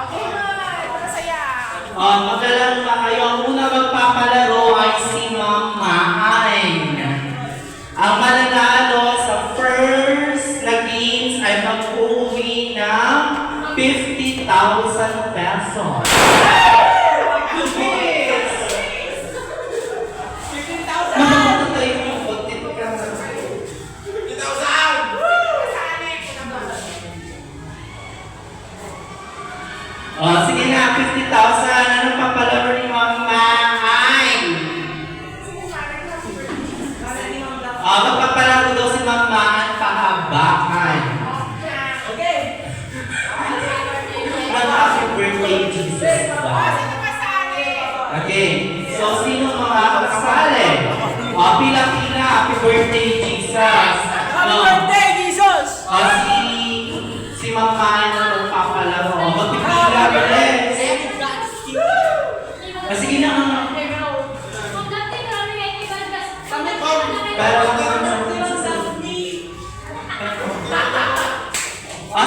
Okay, masaya. Maglalaro na kayo. Ang una magpapalaro ay si Mama Ayn. Ang mananalo sa first na games ay mag-uwi ng 50,000 pesos. Sige na, 50,000. Anong papalaro ni Mama Ayn? Magpapalaro daw si Mama Ayn pahabakan. Okay. Happy birthday, Jesus. Okay, so sino mga kasali? Pila-pila, happy birthday, Jesus. Happy birthday, Jesus! Si Mama Ayn na magpapalaro. Magpipila, bilis. Sige na, pero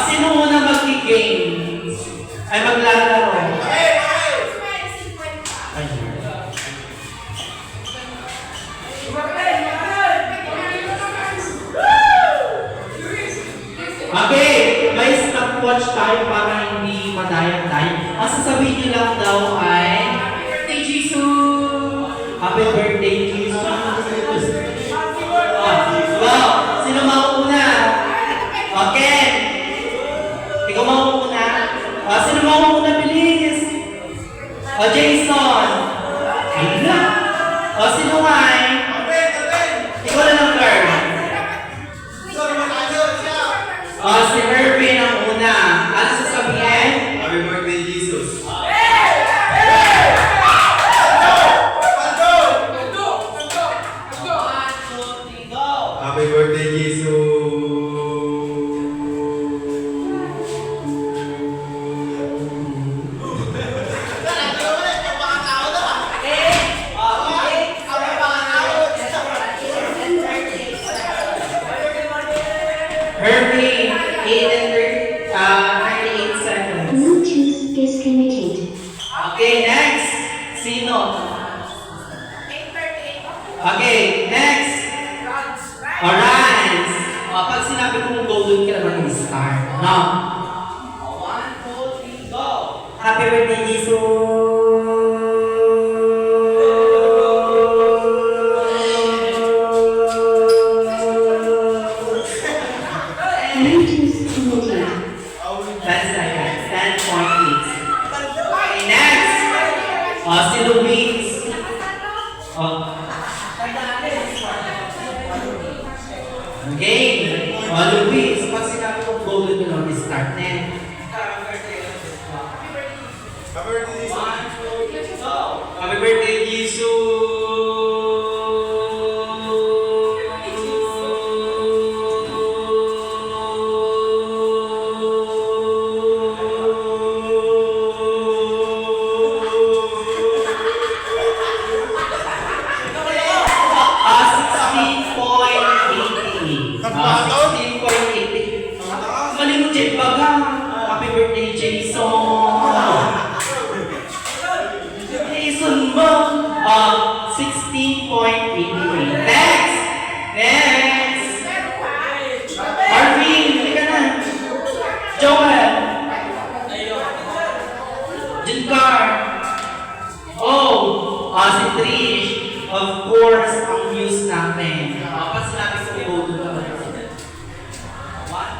sino muna mag-games? Ay maglalaro. Okay, may stopwatch tayo para hindi madayang tayo. Ang sasabihin nyo lang daw ay Happy birthday, Jesus! Happy birthday, Jesus! Sino mauuna? Okay! Ikaw mauuna? Sino mauuna, bilis? Jason! Ayun na! Sino ay? Ikaw na lang, Carl. Si Irvin ang una. Ano sasabihin? Happy birthday, Jesus. Happy birthday, Jesus. Irvin, 98 seconds. Bluetooth disconnected. Okay, next. Sino? 8:38. Okay, next. Alright. Pag sinabi kong golden ka naman start. No? 1, 2, 3, go! Happy birthday, Bluetooth connected. 10 seconds. 10.8. Okay, next. Si Luis. Okay. Luis, pag sinabi kong golden ka naman start. Then, Happy birthday, Jesus. 1, 2, 3, go! Happy birthday, Happy birthday, Jason! Jason mo! 16.88. Next! Next! Arvin, hindi ka na. Joel! Juncar! Si Trish! Of course, ang news natin. Pag sinabi ko, go to the 1,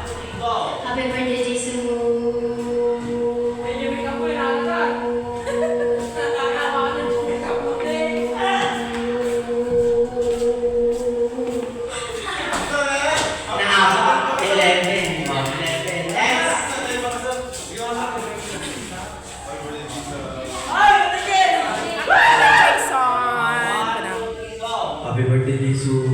2, 3, go! Happy birthday, Jesus. Naawa, 11. 11. Next! Happy birthday, Jesus!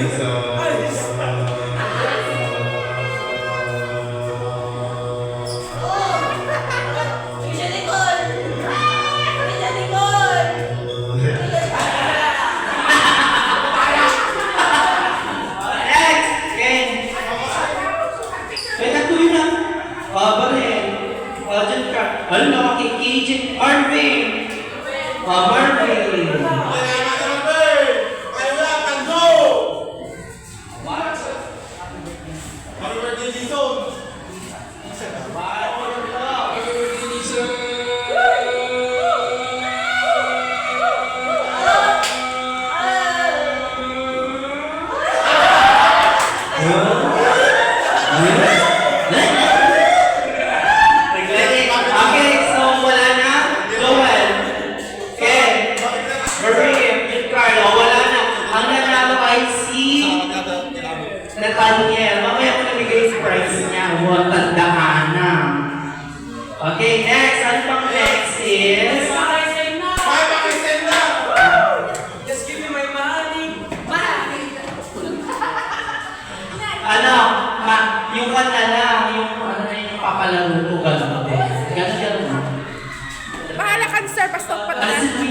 Bisa Nicole! Bisa Nicole! Next! Ken! Kaya tuloy na. Barhen. Dyan ka. Ano na makikijin? Marvin! Marvin! Happy birthday, Jason! Okay, so wala na. Joel. Ken. Maria. Carlo. Wala na. Ang nanalo ay si Nathaniel. Mamaya ko nabigay yung prize niya. Huwag tandaan na. Okay, next. Ano pang next is... Just give me my money! Ano? Yung kanta lang. Yung ano na yung papalaro ko. Gano'n. Gano'n. Bahala ka, sir. Basta Ano si